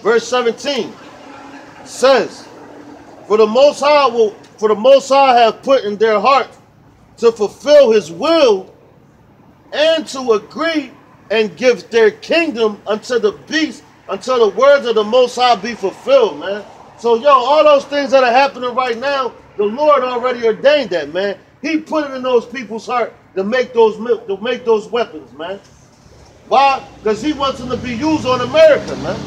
Verse 17 says, For the Most High have put in their heart to fulfill his will and to agree and give their kingdom unto the beast until the words of the Most High be fulfilled, man. So, yo, all those things that are happening right now, the Lord already ordained that, man. He put it in those people's heart to make those weapons, man. Why? Because he wants them to be used on America, man.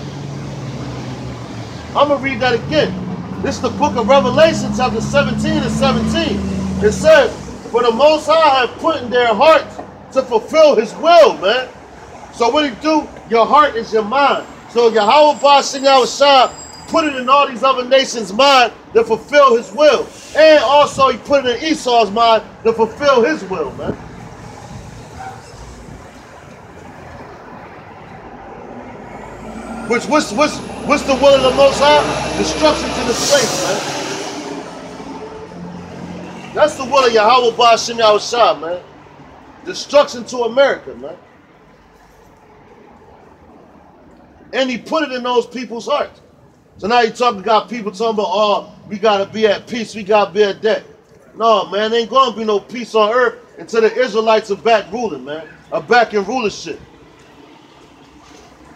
I'm going to read that again. This is the book of Revelation, chapter 17 and 17. It says, For the Most High have put in their heart to fulfill his will, man. So what he do? Your heart is your mind. So Yahweh Ba'ashem Yahushua put it in all these other nations' mind to fulfill his will. And also he put it in Esau's mind to fulfill his will, man. What's the will of the Most High? Destruction to the slaves, man. That's the will of Yahweh Ba'ashem Yahushua, man. Destruction to America, man. And he put it in those people's hearts. So now got people talking about, oh, we got to be at peace, we got to be at that. No, man, ain't going to be no peace on earth until the Israelites are back ruling, man. Are back in rulership.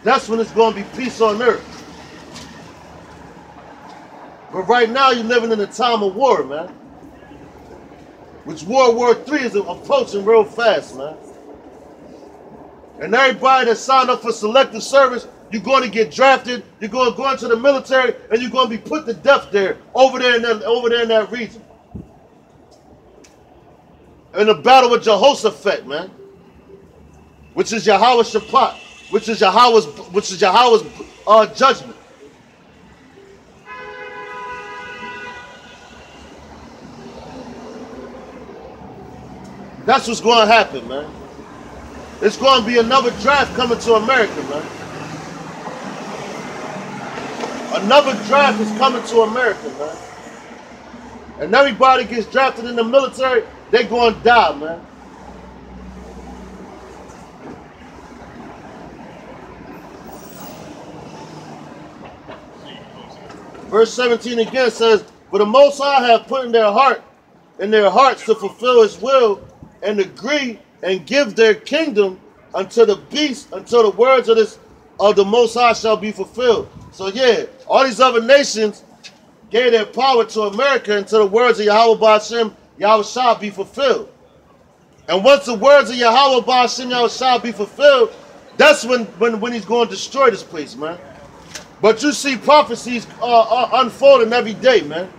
That's when it's going to be peace on earth. But right now you're living in a time of war, man. Which World War III is approaching real fast, man. And everybody that signed up for selective service, you're going to get drafted, you're going to go into the military, and you're going to be put to death there, over there in that region. In the battle with Jehoshaphat, man. Which is Yahweh Shaphat. Which is Yahweh's judgment. That's what's going to happen, man. It's going to be another draft coming to America, man. Another draft is coming to America, man. And everybody gets drafted in the military, they're going to die, man. Verse 17 again says, For the Most High have put in their hearts to fulfill his will and agree and give their kingdom unto the beast, until the words of the Most High shall be fulfilled. So yeah, all these other nations gave their power to America until the words of Yahweh Ba'ashem Yahushua be fulfilled. And once the words of Yahweh Ba'ashem Yahushua be fulfilled, that's when he's going to destroy this place, man. But you see prophecies unfolding every day, man.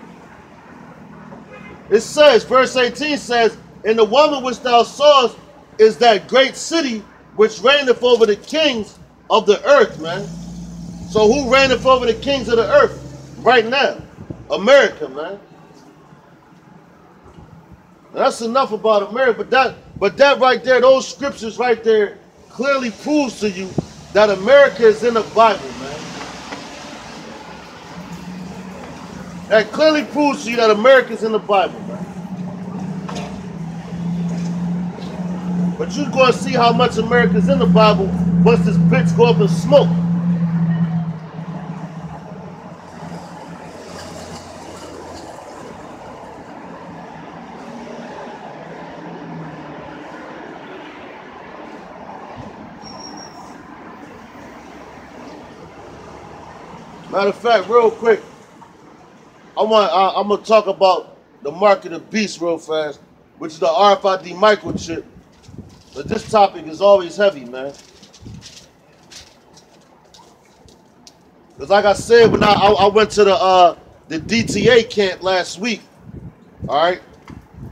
It says, verse 18 says, And the woman which thou sawest is that great city which reigneth over the kings of the earth, man. So who reigneth over the kings of the earth right now? America, man. That's enough about America. But that right there, those scriptures right there, clearly proves to you that America is in the Bible, man. That clearly proves to you that America is in the Bible, man. But you're going to see how much America is in the Bible once this bitch go up in smoke. Matter of fact, real quick, I'm gonna talk about the mark of the beast real fast, which is the RFID microchip. But this topic is always heavy, man. Because like I said, when I went to the DTA camp last week, all right,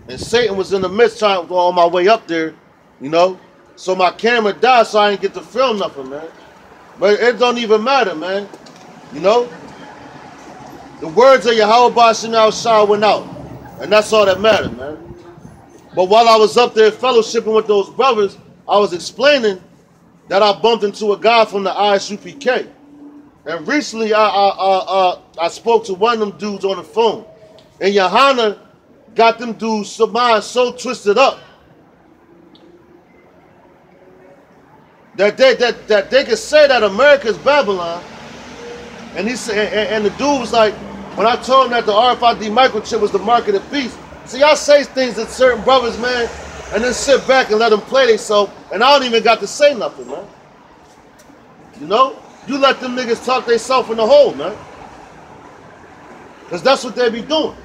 and Satan was in the midst trying to go on my way up there, you know. So my camera died, so I didn't get to film nothing, man. But it don't even matter, man. You know, the words of Yahweh Ba'ashem Yahushua went out, and that's all that mattered, man. But while I was up there fellowshipping with those brothers, I was explaining that I bumped into a guy from the ISUPK, and recently I spoke to one of them dudes on the phone, and Johanna got them dudes' mind so twisted up that they could say that America is Babylon. And he said, and the dude was like, when I told him that the RFID microchip was the mark of the beast. See, I say things to certain brothers, man, and then sit back and let them play themselves, and I don't even got to say nothing, man. You know? You let them niggas talk themselves in the hole, man. Because that's what they be doing.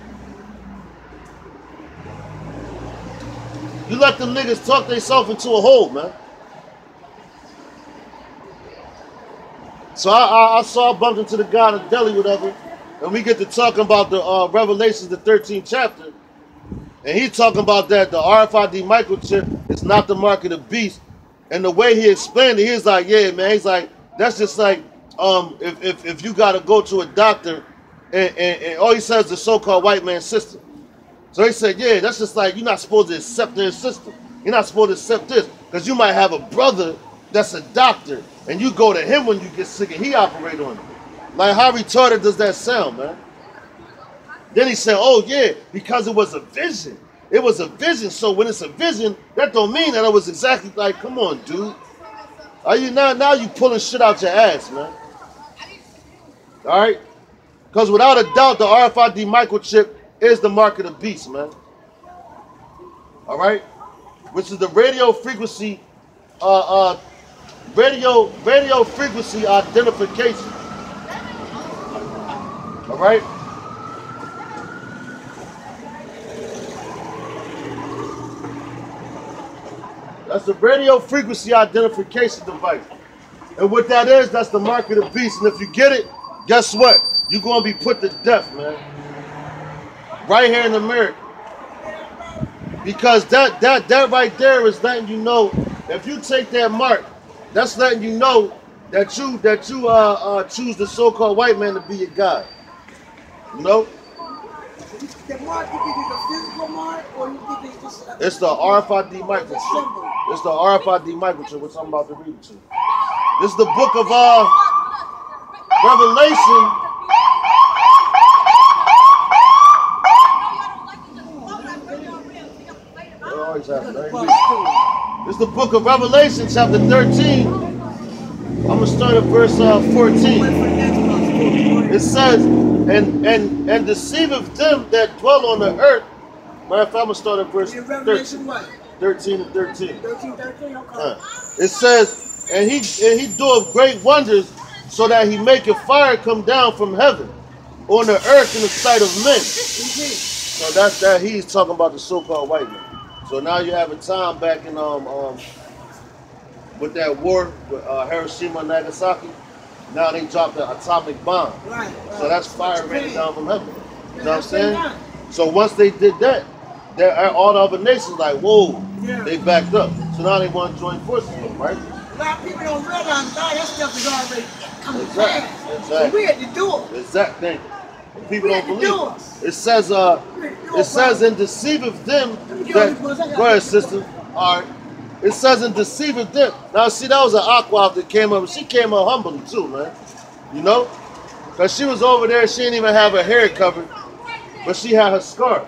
You let them niggas talk themselves into a hole, man. So I bumped into the guy in the deli, whatever, and we get to talking about the Revelations, the 13th chapter, and he talking about that the RFID microchip is not the mark of the beast. And the way he explained it, he was like, yeah, man, he's like, that's just like if you got to go to a doctor and all he says is the so-called white man system. So he said, yeah, that's just like you're not supposed to accept their system. You're not supposed to accept this because you might have a brother that's a doctor and you go to him when you get sick and he operate on you. Like, how retarded does that sound, man? Then he said, oh, yeah, because it was a vision. It was a vision. So when it's a vision, that don't mean that it was exactly like, come on, dude. Are you now you pulling shit out your ass, man. All right? Because without a doubt, the RFID microchip is the mark of the beast, man. All right? Which is the radio frequency radio frequency identification. All right? That's the radio frequency identification device. And what that is, that's the mark of the beast. And if you get it, guess what? You're going to be put to death, man. Right here in America. Because that right there is letting you know, if you take that mark, that's letting you know that you choose the so-called white man to be your God. You know? The mark, you think it's a physical mark, or you think it's just a... It's the RFID microchip. It's the RFID microchip, which I'm about to read to you. This is the book of Revelation. This is the book of Revelation, chapter 13. I'm going to start at verse 14. It says, and deceiveth them that dwell on the earth. Matter of fact, I'm going to start at verse 13. 13 and 13. 13, okay. It says, and he doeth great wonders, so that he maketh fire come down from heaven on the earth in the sight of men. So that's that he's talking about the so-called white man. So now you have a time back in with that war with Hiroshima and Nagasaki. Now they dropped the atomic bomb. Right. So that's fire raining down from heaven. You know what I'm saying? So once they did that, all the other nations like, whoa, they backed up. So now they want to join forces with them, right? A lot of people don't realize that stuff is already coming fast. Exactly. So we had to do it. Exactly. People don't believe it. It says, and deceiveth them that, go ahead, sister. All right. It says, and deceiveth them. Now, see, that was an aqua that came up. She came up humbly, too, man. You know? Because she was over there. She didn't even have her hair covered. But she had her scarf.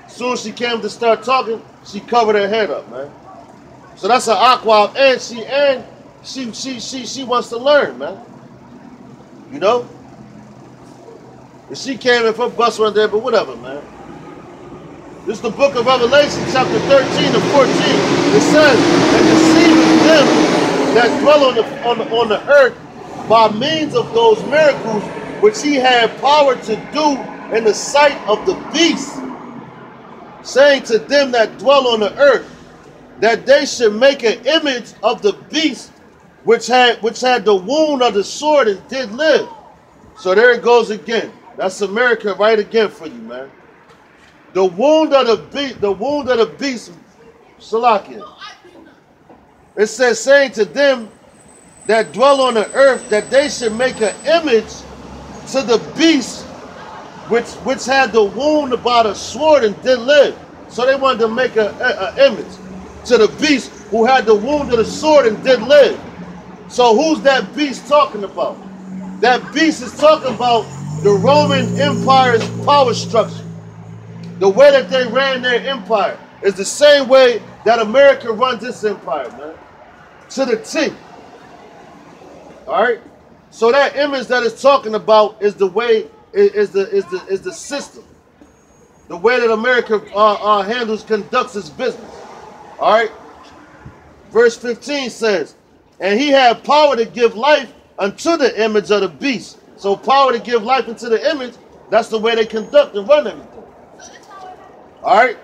As soon as she came to start talking, she covered her head up, man. So that's an aqua. And she wants to learn, man. You know? And she came in for bus one day, but whatever, man. This is the book of Revelation, chapter 13 to 14. It says, and deceiveth them that dwell on the earth by means of those miracles which he had power to do in the sight of the beast, saying to them that dwell on the earth, that they should make an image of the beast which had the wound of the sword and did live. So there it goes again. That's America right again for you, man. The wound of the beast, Salakia. It says, saying to them that dwell on the earth, that they should make an image to the beast which had the wound about a sword and did live. So they wanted to make an image to the beast who had the wound of the sword and did live. So who's that beast talking about? That beast is talking about the Roman Empire's power structure. The way that they ran their empire is the same way that America runs its empire, man. To the T. All right? So that image that it's talking about is the way, is the system, the way that America conducts its business. All right. Verse 15 says, and he had power to give life unto the image of the beast. So power to give life into the image, that's the way they conduct and run everything. All right.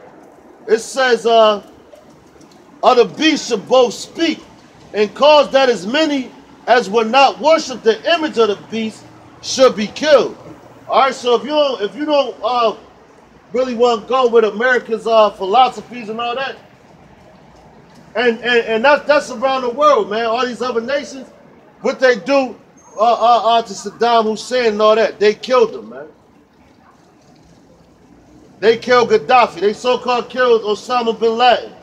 It says, other beasts should both speak and cause that as many as would not worship the image of the beast should be killed. All right. So if you don't really want to go with America's philosophies and all that, and that's around the world, man. All these other nations, what they do to Saddam Hussein and all that, they killed him, man. They killed Gaddafi. They so-called killed Osama bin Laden.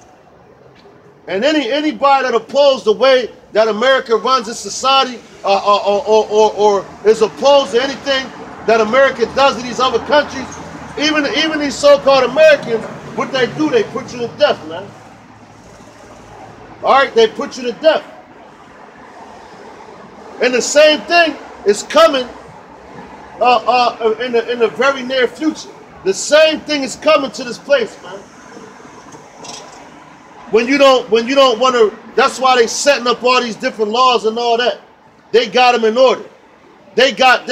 And anybody that opposed the way that America runs its society, or is opposed to anything that America does in these other countries, even these so-called Americans, what they do, they put you to death, man. All right, they put you to death. And the same thing is coming in the very near future. The same thing is coming to this place, man. When you don't want to, that's why they setting up all these different laws and all that. They got them in order. They got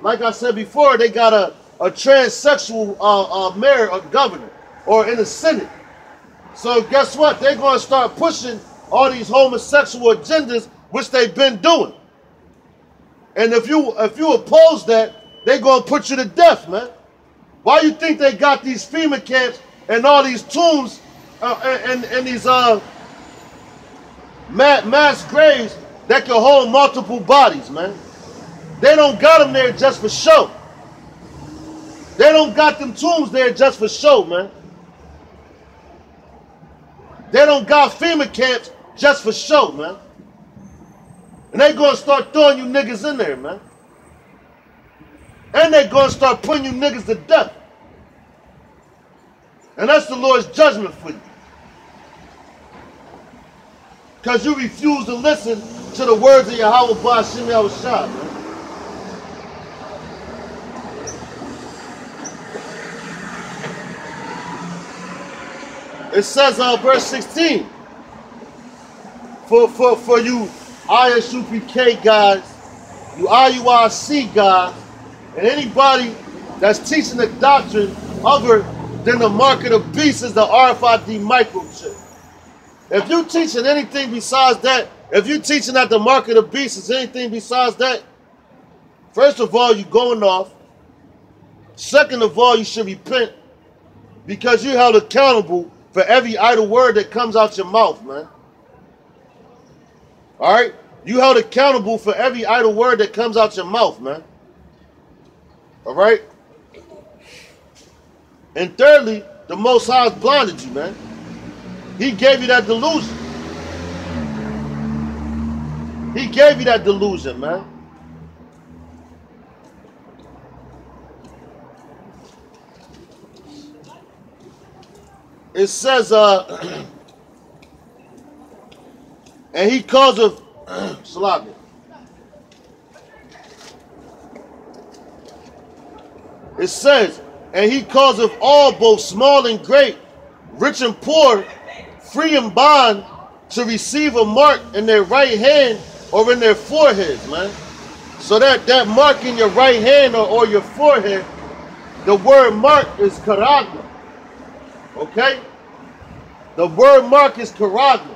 like I said before, they got a transsexual mayor or governor or in the Senate. So guess what? They're going to start pushing all these homosexual agendas, which they've been doing. And if you oppose that, they're going to put you to death, man. Why you think they got these FEMA camps and all these tombs and these mass graves that can hold multiple bodies, man? They don't got them there just for show. They don't got them tombs there just for show, man. They don't got FEMA camps just for show, man. And they gonna start throwing you niggas in there, man. And they gonna start putting you niggas to death. And that's the Lord's judgment for you. Because you refuse to listen to the words of Yahweh Ba'ashim Yahushua, man. It says, verse 16, for you ISUPK guys, you IURC guys, and anybody that's teaching the doctrine other than the mark of the beast is the RFID microchip. If you're teaching anything besides that, if you're teaching that the mark of the beast is anything besides that, first of all, you're going off. Second of all, you should repent because you're held accountable for every idle word that comes out your mouth, man. All right? You held accountable for every idle word that comes out your mouth, man. All right? And thirdly, the Most High has blinded you, man. He gave you that delusion. He gave you that delusion, man. It says, and he causeth, Salami. It says, and he causeth all, both small and great, rich and poor, free and bond, to receive a mark in their right hand or in their foreheads, man. So that mark in your right hand or your forehead, the word mark is karagma. Okay? The word mark is karagma,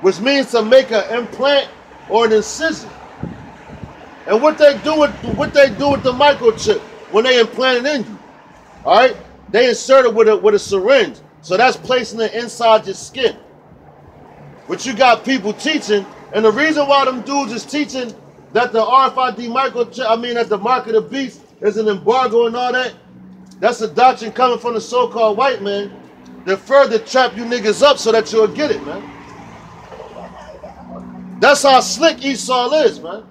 which means to make an implant or an incision. And what they do with the microchip when they implant it in you, all right? They insert it with a syringe. So that's placing it inside your skin. But you got people teaching, and the reason why them dudes is teaching that the RFID microchip, that the mark of the beast is an embargo and all that, that's a doctrine coming from the so-called white man that further trap you niggas up so that you'll get it, man. That's how slick Esau is, man.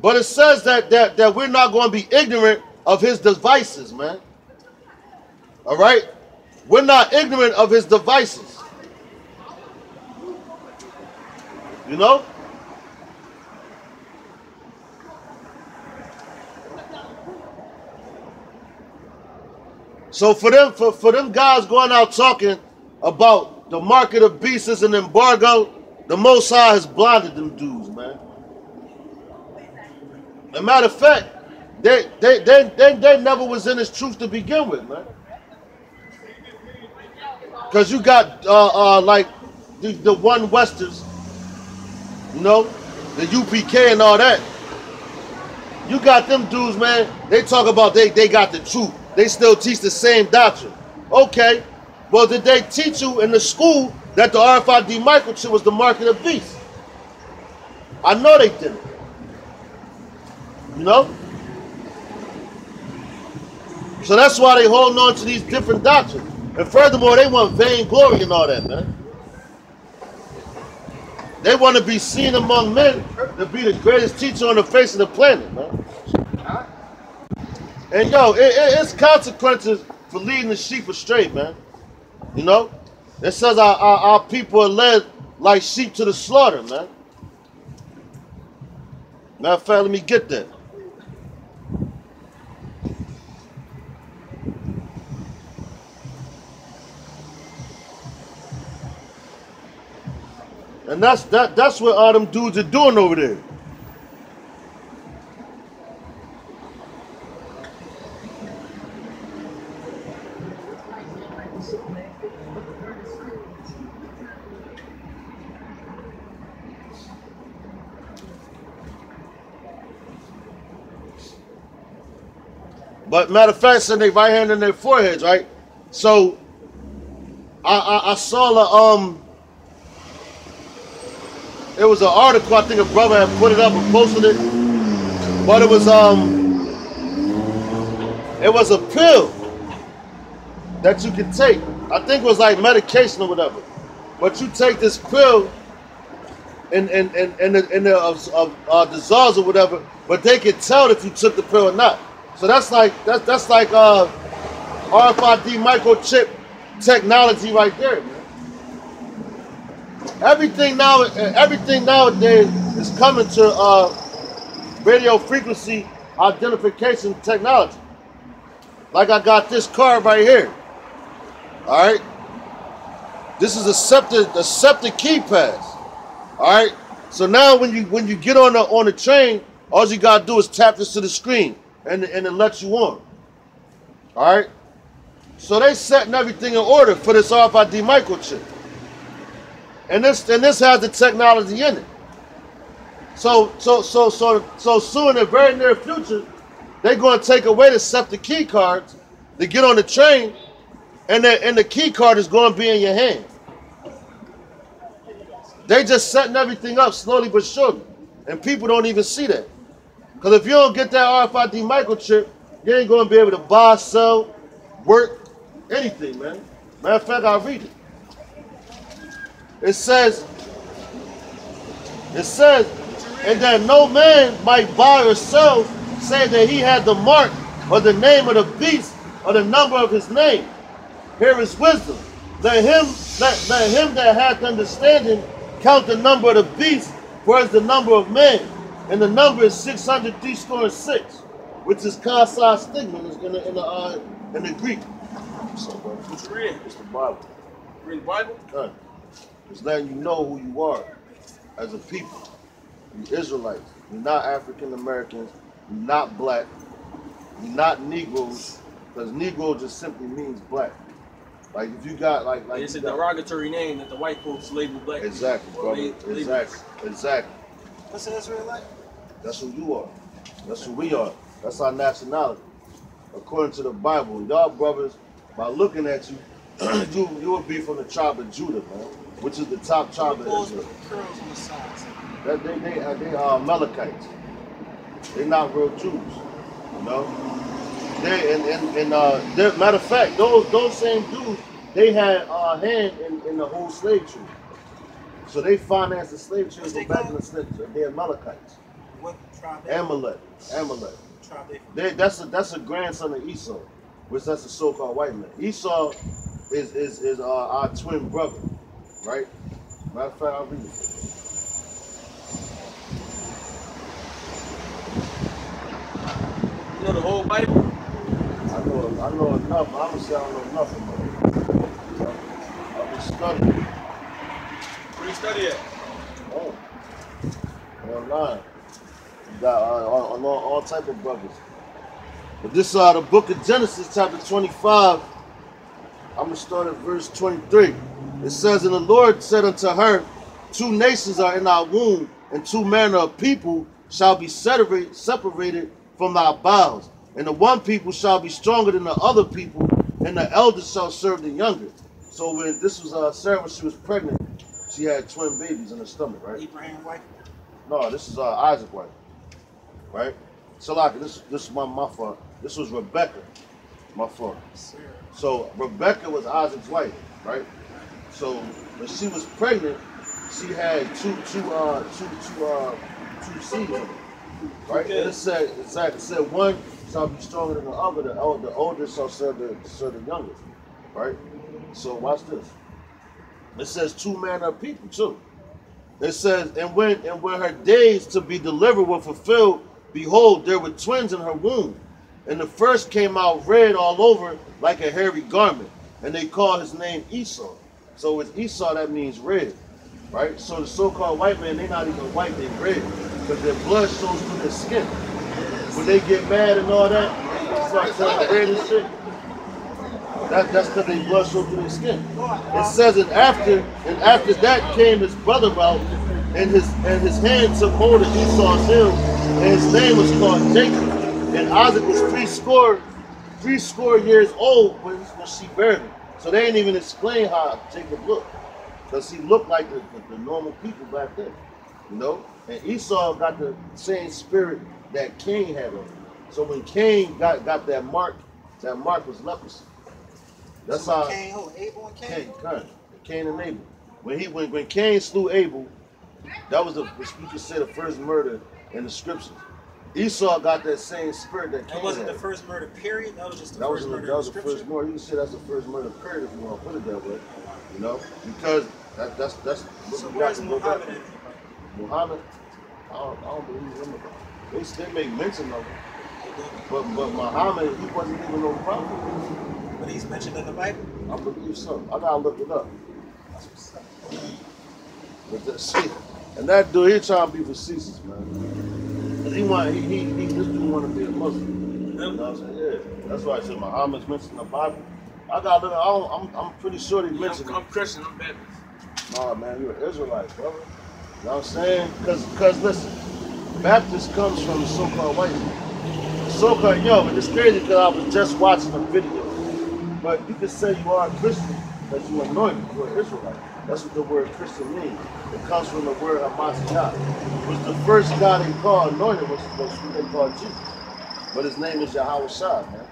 But it says that we're not going to be ignorant of his devices, man. All right? We're not ignorant of his devices. You know? So for them guys going out talking about the market of beasts is an embargo, the Most High has blinded them dudes, man. As a matter of fact, they never was in this truth to begin with, man. Because you got like the One Westers, you know, the UPK and all that. You got them dudes, man. They talk about they got the truth. They still teach the same doctrine. Okay, well, did they teach you in the school that the RFID microchip was the mark of the beast? I know they didn't. You know? So that's why they holding on to these different doctrines. And furthermore, they want vainglory and all that, man. They want to be seen among men to be the greatest teacher on the face of the planet, man. And yo, it's consequences for leading the sheep astray, man. You know? It says our people are led like sheep to the slaughter, man. Matter of fact, let me get that. And that's what all them dudes are doing over there. But matter of fact, send their right hand in their foreheads, right? So I saw it was an article, I think a brother had put it up and posted it. But it was a pill that you could take. I think it was like medication or whatever. But you take this pill and the dissolves or whatever, but they could tell if you took the pill or not. So that's like RFID microchip technology right there, man. Everything nowadays is coming to radio frequency identification technology. Like I got this card right here. All right. This is a SEPTA key pass. All right. So now when you get on the train, all you gotta do is tap this to the screen and it lets you on. All right. So they setting everything in order for this RFID microchip. And this has the technology in it. So soon in the very near future, they're going to take away the SEPTA key cards to get on the train, and the key card is going to be in your hand. They just setting everything up slowly but surely, and people don't even see that. Because if you don't get that RFID microchip, you ain't going to be able to buy, sell, work, anything, man. Matter of fact, I'll read it. It says, and that no man might buy or sell, say that he had the mark or the name of the beast or the number of his name. Here is wisdom. Let him that hath understanding count the number of the beast, for it's the number of men, and the number is 666, which is Kasai stigma in the Greek. So, what you reading? It's the Bible. You reading the Bible? It's letting you know who you are as a people. You're Israelites. You're not African Americans. You're not black. You're not Negroes, because Negro just simply means black. Like if you got like it's a derogatory name that the white folks label black. Exactly, brother. Exactly. What's an Israelite? That's who you are. That's who we are. That's our nationality, according to the Bible. Y'all brothers, by looking at you, you would be from the tribe of Judah, man, which is the top tribe of Israel. Curls on the sides. They are Amalekites. They're not real Jews, you know. Matter of fact, those same dudes, they had a hand in the whole slave trade. So they financed the slave trade go back in the slave trade. They're Amalekites. What tribe? Amalek. That's a grandson of Esau, which that's a so-called white man. Esau is our twin brother, right? Matter of fact, I'll read it. You know the whole Bible? I I know enough. Obviously, I don't know nothing, but I've been studying. Where you study at? Oh, online. You got all type of brothers. But this the book of Genesis, chapter 25. I'm gonna start at verse 23. It says, "And the Lord said unto her, two nations are in thy womb, and two manner of people shall be separated from thy bowels. And the one people shall be stronger than the other people, and the elders shall serve the younger." So when this was Sarah, when she was pregnant, she had twin babies in her stomach, right? Abraham's wife. No, this is Isaac's wife, right? So like this is my fault. This was Rebecca, my fault. So Rebecca was Isaac's wife, right? So when she was pregnant, she had two seeds in her, right? And it said one shall be stronger than the other. The older shall serve the younger, right? So watch this. It says two manner of people too. It says, and when her days to be delivered were fulfilled, behold, there were twins in her womb. And the first came out red all over like a hairy garment. And they called his name Esau. So it's Esau, that means red. Right? So the so-called white man, they're not even white, they're red. Because their blood shows through their skin. When they get mad and all that, they start turning red and shit. That's because their blood shows through their skin. It says, and after that came his brother out, and his hand took hold of Esau's heel, and his name was called Jacob. And Isaac was three score years old when she buried him. So they didn't even explain how Jacob looked, because he looked like the normal people back then, you know. And Esau got the same spirit that Cain had on him. So when Cain got that mark was leprosy. That's so how Cain, who? Abel and Cain? Cain and Abel. When Cain slew Abel, that was you could say the first murder in the scriptures. Esau got that same spirit that Cain That wasn't had. the first murder, period. That was just the That first was murder. the first murder. You can say that's the first murder period if you want to put it that way. You know, because that's So where's Muhammad in it? Muhammad, I don't believe him. They make mention of him, but Muhammad, he wasn't even no prophet. But he's mentioned in the Bible? I believe so. I gotta look it up. That's what's up. But see, and that dude, he trying to be facetious, man. He this dude want to be a Muslim. You know what I'm saying? Yeah. That's why I said Muhammad's mentioned in the Bible. I gotta look. I'm pretty sure they mentioned. I'm Christian. I'm Baptist. Nah, man, you're an Israelite, brother. You know what I'm saying? Because listen, Baptist comes from the so-called white man. So-called, but it's crazy because I was just watching a video. But you can say you are a Christian, that you're anointed, you're an Israelite. That's what the word Christian means. It comes from the word Hamashiach. Was the first guy they called anointed was who they called Jesus. But his name is Yahweh Shai, man.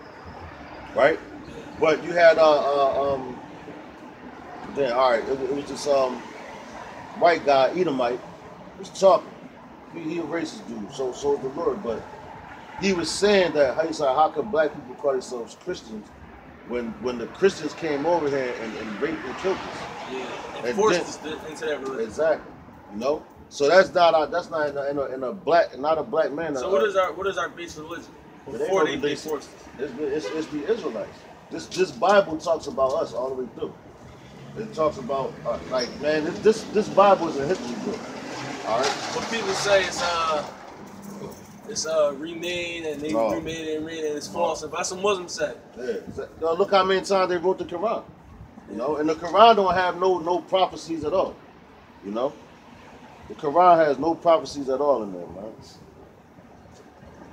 Right? But you had then all right, it was this white guy, Edomite, was talking. He a racist dude, so is the Lord, but he was saying that how come black people call themselves Christians when the Christians came over here and raped and killed us. Yeah, and forced us into that religion. Exactly. You know? So that's not in a black, not a black man. So what is our base religion? Before they forced us. It's the Israelites. This Bible talks about us all the way through. It talks about this Bible is a history book. All right. What people say it's remade and they remade it and it's false. And that's what Muslims say. Yeah. Look how many times they wrote the Quran. You know, and the Quran don't have no prophecies at all. You know, the Quran has no prophecies at all in there, man.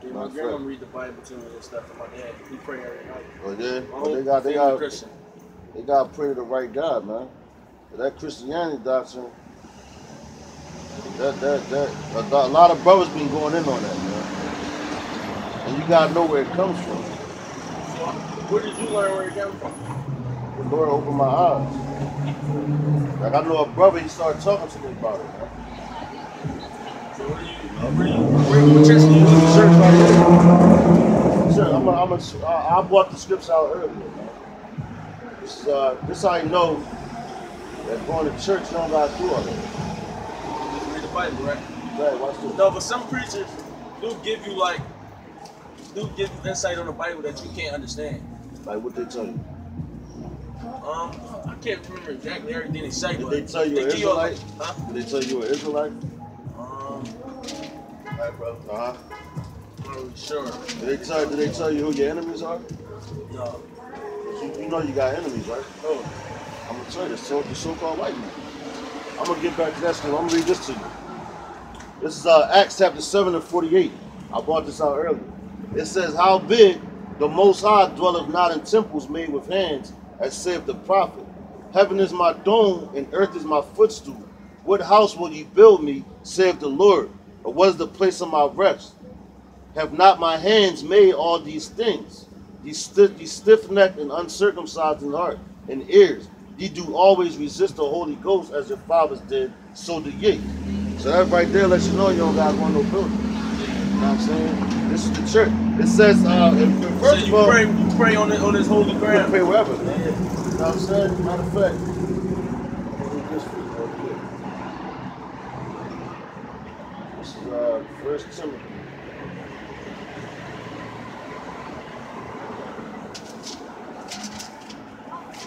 Yeah, my grandma read the Bible to me and stuff, and my dad, he pray every night. Oh yeah, they got to pray to the right God, man. That Christianity doctrine, a lot of brothers been going in on that, man. And you gotta know where it comes from. Where did you learn where it came from? The Lord opened my eyes. Like I know a brother, he started talking to me about it, man. So what church do you go to? Church right here. Sure, I brought the scripts out earlier, man. This how you know that going to church you don't gotta do all that. Just read the Bible, right? Right, watch this. No, but some preachers do give you insight on the Bible that you can't understand. Like what they tell you? I can't remember exactly everything they say. Did they tell you an Israelite? Huh? Did they tell you an Israelite? Right, bro. Uh-huh. I'm not really sure. Did they tell you who your enemies are? No. You know you got enemies, right? Oh. I'm gonna tell you, the so-called white man. I'm gonna get back to that story. I'm gonna read this to you. This is Acts chapter 7 and 48. I brought this out earlier. It says, "Howbeit the Most High dwelleth not in temples made with hands, as saith the prophet. Heaven is my dome, and earth is my footstool. What house will ye build me, saith the Lord? Or what is the place of my rest? Have not my hands made all these things? Ye stiff-necked and uncircumcised in heart and ears, ye do always resist the Holy Ghost as your fathers did, so do ye." So that right there lets you know you don't got to go in no building. You know what I'm saying? This is the church. It says, first of all, you pray on this holy you ground. can pray wherever, man. You know what I'm saying? Matter of fact, this is 1 Timothy.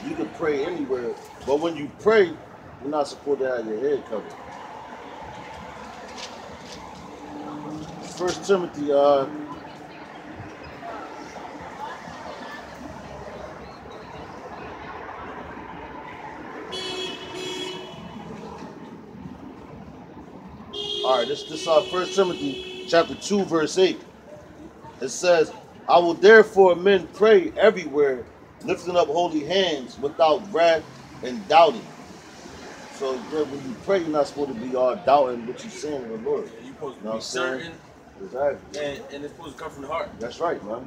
You can pray anywhere, but when you pray, you're not supposed to have your head covered. 1 Timothy, all right, this 1 Timothy chapter 2, verse 8. It says, "I will therefore men pray everywhere, lifting up holy hands without wrath and doubting." So when you pray, you're not supposed to be all doubting what you're saying to the Lord. You're supposed to You know be certain. Exactly. And it's supposed to come from the heart. That's right, man.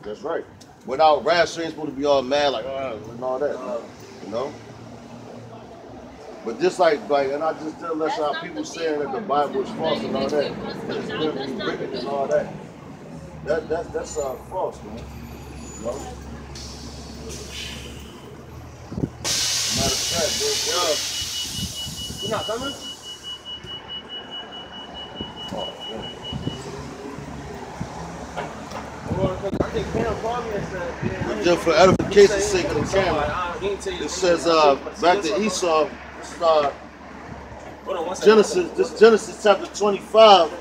That's right. Without wrath, you ain't supposed to be all mad like, and all that, you know? But just like, and I just did let y'all people saying that the Bible is false and all that, and it's biblically written and all that. That's false, man. You know? Matter of fact, You're not coming? oh, man. I think Cam called me and said, Just for edification's sake of the camera, it says back to Esau. This Genesis chapter 25,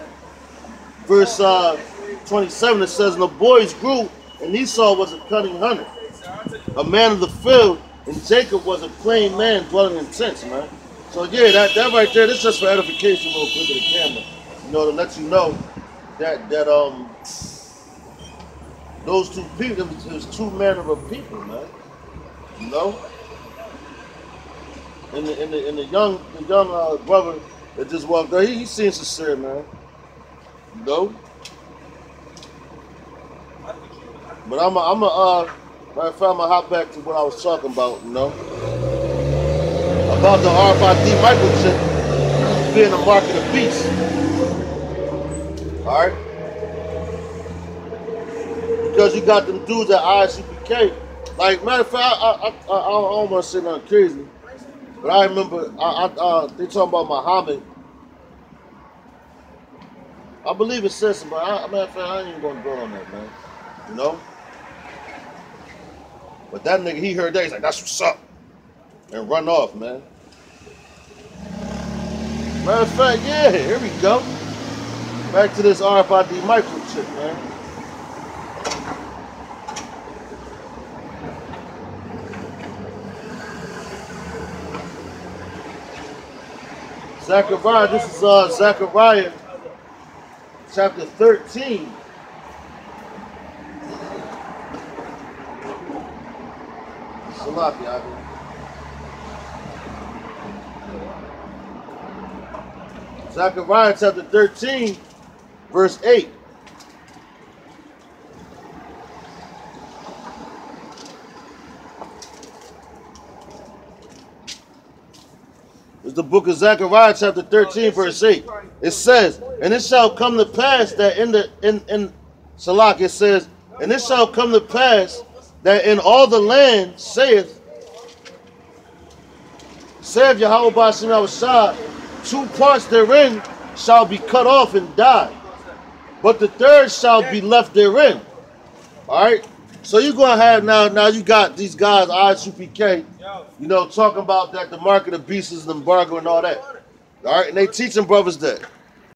verse 27. It says, "And the boys grew, and Esau was a cunning hunter, a man of the field, and Jacob was a plain man dwelling in tents." Man. So yeah, that right there. This is just for edification, real quick to the camera. You know, to let you know that those two people, there's two manner of people, man. You know, and the young brother that just walked out, he seems sincere, man. You know. But I'm matter of fact, I'm gonna hop back to what I was talking about. You know, about the RFID microchip being the mark of the beast. All right. Because you got them dudes at ISUPK. Like, matter of fact, I don't want to say nothing crazy, but I remember they talking about Muhammad. I believe it says something, but matter of fact, I ain't even going to go on that, man. You know? But that nigga, he heard that, he's like, "That's what's up," and run off, man. Matter of fact, yeah, here we go. Back to this RFID microchip, man. Zechariah, this is Zechariah chapter 13. Salaki, Zechariah chapter 13, verse 8. It's the book of Zechariah chapter 13, verse 8. It says, "And it shall come to pass that in Salak, it says, and it shall come to pass that in all the land saith Yahweh Ba'ashem Yahushua, 2 parts therein shall be cut off and die, but the third shall be left therein." All right. So you're gonna have now you got these guys, ISUPK, you know, talking about that the market of beasts is an embargo and all that. All right, and they teaching brothers that.